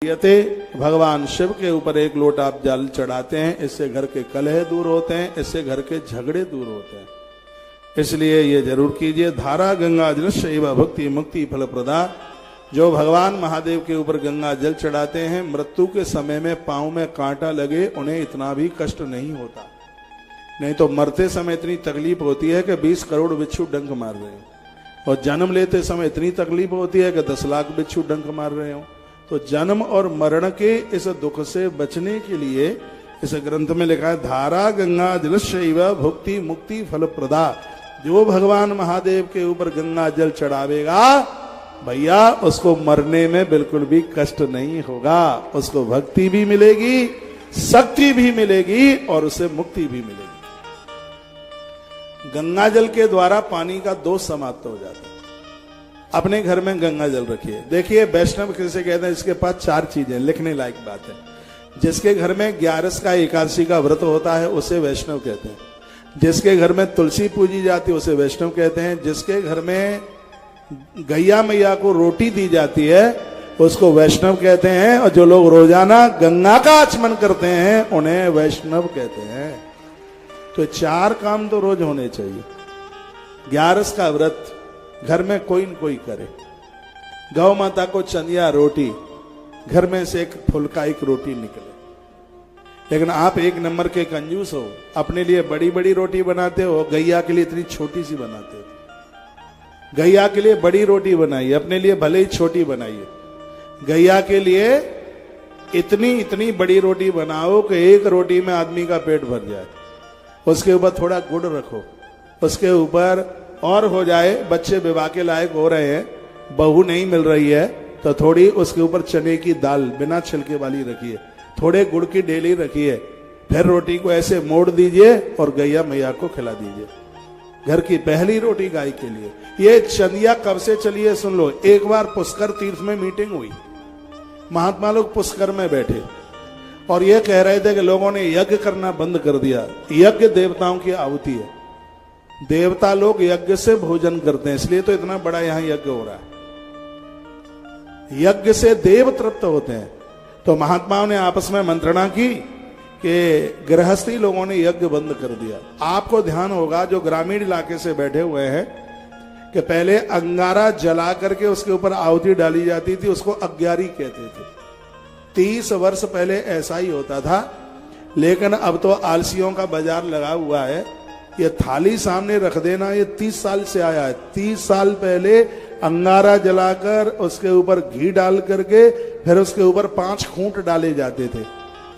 यते भगवान शिव के ऊपर एक लोटा आप जल चढ़ाते हैं, इससे घर के कलह दूर होते हैं, इससे घर के झगड़े दूर होते हैं। इसलिए ये जरूर कीजिए। धारा गंगा जल शैव भक्ति मुक्ति फल प्रदा। जो भगवान महादेव के ऊपर गंगा जल चढ़ाते हैं, मृत्यु के समय में पांव में कांटा लगे उन्हें इतना भी कष्ट नहीं होता। नहीं तो मरते समय इतनी तकलीफ होती है कि 20 करोड़ बिच्छू डंक मार रहे हो, और जन्म लेते समय इतनी तकलीफ होती है कि 10 लाख बिच्छू डंक मार रहे हो। तो जन्म और मरण के इस दुख से बचने के लिए इस ग्रंथ में लिखा है, धारा गंगा जल शैव भुक्ति मुक्ति फल प्रदा। जो भगवान महादेव के ऊपर गंगा जल चढ़ावेगा भैया, उसको मरने में बिल्कुल भी कष्ट नहीं होगा। उसको भक्ति भी मिलेगी, शक्ति भी मिलेगी और उसे मुक्ति भी मिलेगी। गंगा जल के द्वारा पानी का दोष समाप्त हो जाता है। अपने घर में गंगा जल रखिए। देखिए वैष्णव किसे कहते हैं, इसके पास 4 चीजें लिखने लायक बात है। जिसके घर में 11 का एकादशी का व्रत होता है उसे वैष्णव कहते हैं। जिसके घर में तुलसी पूजी जाती है उसे वैष्णव कहते हैं। जिसके घर में गैया मैया को रोटी दी जाती है उसको वैष्णव कहते हैं। और जो लोग रोजाना गंगा का आचमन करते हैं उन्हें वैष्णव कहते हैं। तो 4 काम तो रोज होने चाहिए। 11 का व्रत घर में कोई न कोई करे। गौ माता को चंदिया रोटी, घर में से एक फुल्का एक रोटी निकले। लेकिन आप 1 नंबर के कंजूस हो, अपने लिए बड़ी बड़ी रोटी बनाते हो, गैया के लिए इतनी छोटी सी बनाते हो। गैया के लिए बड़ी रोटी बनाइए, अपने लिए भले ही छोटी बनाइए। गैया के लिए इतनी बड़ी रोटी बनाओ कि एक रोटी में आदमी का पेट भर जाए। उसके ऊपर थोड़ा गुड़ रखो, उसके ऊपर और हो जाए, बच्चे विवाह के लायक हो रहे हैं, बहू नहीं मिल रही है तो थोड़ी उसके ऊपर चने की दाल बिना छिलके वाली रखिए, थोड़े गुड़ की डेली रखिए, फिर रोटी को ऐसे मोड़ दीजिए और गैया मैया को खिला दीजिए। घर की पहली रोटी गाय के लिए। ये चंदिया कब से चली है सुन लो। एक बार पुष्कर तीर्थ में मीटिंग हुई, महात्मा लोग पुष्कर में बैठे और ये कह रहे थे कि लोगों ने यज्ञ करना बंद कर दिया। यज्ञ देवताओं की आहुति है, देवता लोग यज्ञ से भोजन करते हैं, इसलिए तो इतना बड़ा यहां यज्ञ हो रहा है। यज्ञ से देव तृप्त होते हैं। तो महात्माओं ने आपस में मंत्रणा की कि गृहस्थी लोगों ने यज्ञ बंद कर दिया। आपको ध्यान होगा जो ग्रामीण इलाके से बैठे हुए हैं कि पहले अंगारा जला करके उसके ऊपर आहुति डाली जाती थी, उसको अग्यारी कहते थे। 30 वर्ष पहले ऐसा ही होता था। लेकिन अब तो आलसियों का बाजार लगा हुआ है। ये थाली सामने रख देना ये 30 साल से आया है। 30 साल पहले अंगारा जलाकर उसके ऊपर घी डाल करके फिर उसके ऊपर 5 खूंट डाले जाते थे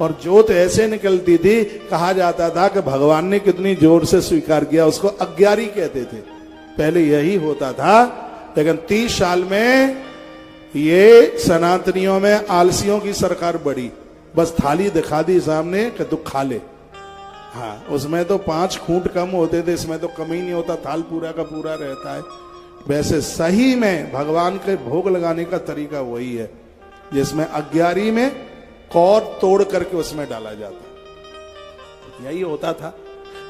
और जोत ऐसे निकलती थी, कहा जाता था कि भगवान ने कितनी जोर से स्वीकार किया। उसको अग्यारी कहते थे। पहले यही होता था। लेकिन 30 साल में ये सनातनियों में आलसियों की सरकार बढ़ी। बस थाली दिखा दी सामने कि तू खा ले। हाँ, उसमें तो 5 खूंट कम होते थे, इसमें तो कम ही नहीं होता, थाल पूरा का पूरा रहता है। वैसे सही में भगवान के भोग लगाने का तरीका वही है, जिसमें अग्यारी में कौर तोड़ करके उसमें डाला जाता, यही होता था।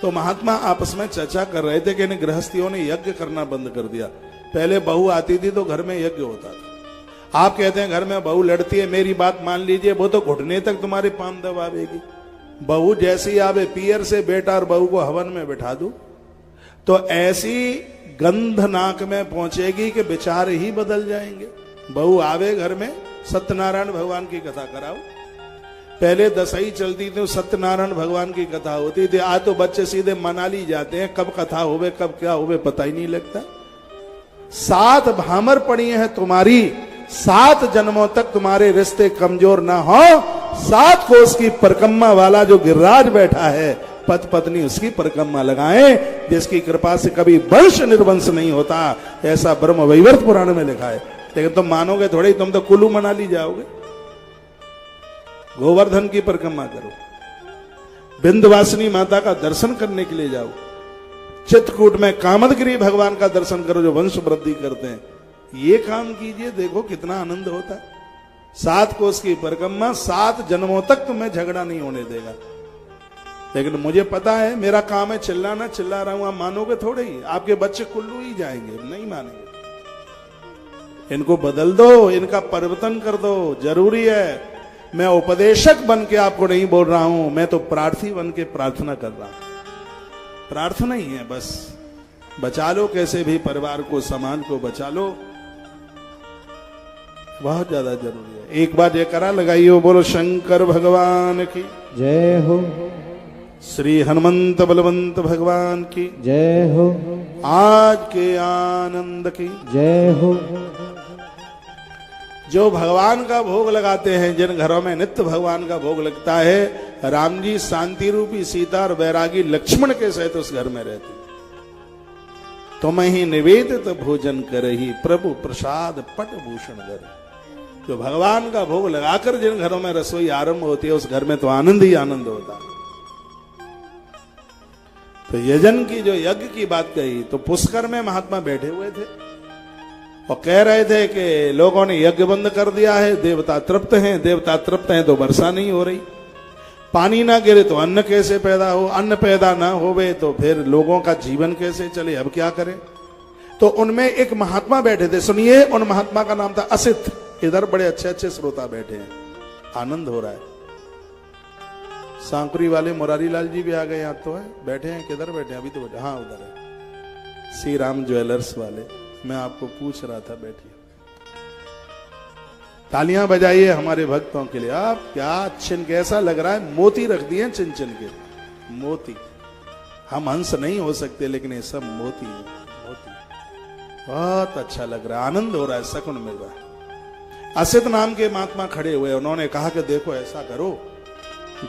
तो महात्मा आपस में चर्चा कर रहे थे कि इन गृहस्थियों ने यज्ञ करना बंद कर दिया। पहले बहू आती थी तो घर में यज्ञ होता था। आप कहते हैं घर में बहू लड़ती है, मेरी बात मान लीजिए, वो तो घुटने तक तुम्हारे पांव दबावेगी। बहू जैसी आवे पियर से बेटा और बहू को हवन में बिठा दो तो ऐसी गंध नाक में पहुंचेगी कि विचार ही बदल जाएंगे। बहू आवे घर में, सत्यनारायण भगवान की कथा कराओ। पहले दसई चलती थी, सत्यनारायण भगवान की कथा होती थी। आज तो बच्चे सीधे मनाली जाते हैं, कब कथा होवे कब क्या होवे पता ही नहीं लगता। 7 भामर पड़ी हैं तुम्हारी, 7 जन्मों तक तुम्हारे रिश्ते कमजोर ना हो। 7 कोस की परिक्रमा वाला जो गिरिराज बैठा है, पति पत्नी उसकी परिक्रमा लगाएं, जिसकी कृपा से कभी वंश निर्वंश नहीं होता। ऐसा ब्रह्म वैवर्त पुराण में लिखा है। लेकिन तुम मानोगे थोड़े, तुम तो कुल्लू मनाली जाओगे। गोवर्धन की परिक्रमा करो, विंध्यवासिनी माता का दर्शन करने के लिए जाओ, चित्रकूट में कामदगिरी भगवान का दर्शन करो जो वंश वृद्धि करते हैं। ये काम कीजिए, देखो कितना आनंद होता है। 7 कोस की परिक्रमा 7 जन्मों तक तुम्हें झगड़ा नहीं होने देगा। लेकिन मुझे पता है मेरा काम है चिल्लाना, चिल्ला रहा हूं, आप मानोगे थोड़े ही। आपके बच्चे कुल्लू ही जाएंगे, नहीं मानेंगे। इनको बदल दो, इनका परिवर्तन कर दो, जरूरी है। मैं उपदेशक बन के आपको नहीं बोल रहा हूं, मैं तो प्रार्थी बन के प्रार्थना कर रहा हूं। प्रार्थना ही है बस, बचा लो कैसे भी परिवार को, समाज को बचा लो, बहुत ज्यादा जरूरी है। एक बार जयकारा लगाइए, बोलो शंकर भगवान की जय हो, श्री हनुमंत बलवंत भगवान की जय हो, आज के आनंद की जय हो। जो भगवान का भोग लगाते हैं, जिन घरों में नित्य भगवान का भोग लगता है, राम जी शांति रूपी सीता और बैरागी लक्ष्मण के सहित उस घर में रहते। तुम ही निवेदित भोजन करही, प्रभु प्रसाद पट भूषण धर। जो भगवान का भोग लगाकर जिन घरों में रसोई आरंभ होती है, उस घर में तो आनंद ही आनंद होता है। तो यजन की जो यज्ञ की बात कही, तो पुष्कर में महात्मा बैठे हुए थे और कह रहे थे कि लोगों ने यज्ञ बंद कर दिया है, देवता तृप्त हैं, देवता तृप्त हैं तो वर्षा नहीं हो रही, पानी ना गिरे तो अन्न कैसे पैदा हो, अन्न पैदा ना होवे तो फिर लोगों का जीवन कैसे चले, अब क्या करें। तो उनमें एक महात्मा बैठे थे, सुनिए, उन महात्मा का नाम था असित। इधर बड़े अच्छे अच्छे श्रोता बैठे हैं, आनंद हो रहा है। सांकुरी वाले मुरारी लाल जी भी आ गए, यहाँ तो है, बैठे हैं, किधर बैठे हैं, अभी तो बैठे, हाँ उधर है, श्री राम ज्वेलर्स वाले। मैं आपको पूछ रहा था, बैठिए, तालियां बजाइए हमारे भक्तों के लिए। आप क्या चिन्ह, कैसा लग रहा है, मोती रख दिए चिन चिन के, मोती। हम हंस नहीं हो सकते, लेकिन ये सब मोती है, मोती। बहुत अच्छा लग रहा है, आनंद हो रहा है, सकून मिल रहा है। असित नाम के महात्मा खड़े हुए, उन्होंने कहा कि देखो ऐसा करो,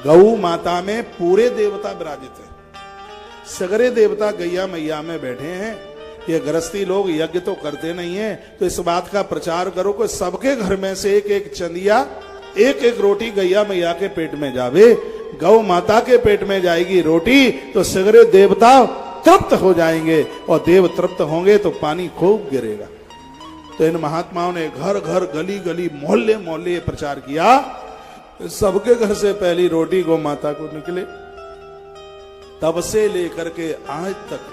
गौ माता में पूरे देवता विराजित है, सगरे देवता गैया मैया में बैठे हैं। ये गृहस्थी लोग यज्ञ तो करते नहीं है, तो इस बात का प्रचार करो कि सबके घर में से एक एक चंदिया, एक एक रोटी गैया मैया के पेट में जावे। गौ माता के पेट में जाएगी रोटी तो सगरे देवता तृप्त हो जाएंगे, और देव तृप्त होंगे तो पानी खूब गिरेगा। तो इन महात्माओं ने घर घर, गली गली, मोहल्ले मोहल्ले प्रचार किया, सबके घर से पहली रोटी गौ माता को निकले। तब से लेकर के आज तक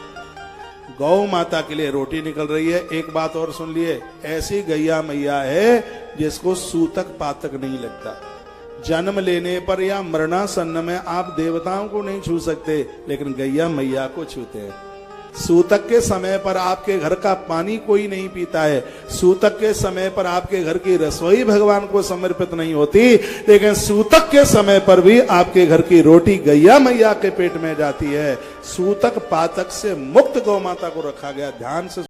गौ माता के लिए रोटी निकल रही है। एक बात और सुन लिए, ऐसी गैया मैया है जिसको सूतक पातक नहीं लगता। जन्म लेने पर या मरणासन्न में आप देवताओं को नहीं छू सकते, लेकिन गैया मैया को छूते हैं। सूतक के समय पर आपके घर का पानी कोई नहीं पीता है, सूतक के समय पर आपके घर की रसोई भगवान को समर्पित नहीं होती, लेकिन सूतक के समय पर भी आपके घर की रोटी गैया मैया के पेट में जाती है। सूतक पातक से मुक्त गौ माता को रखा गया, ध्यान से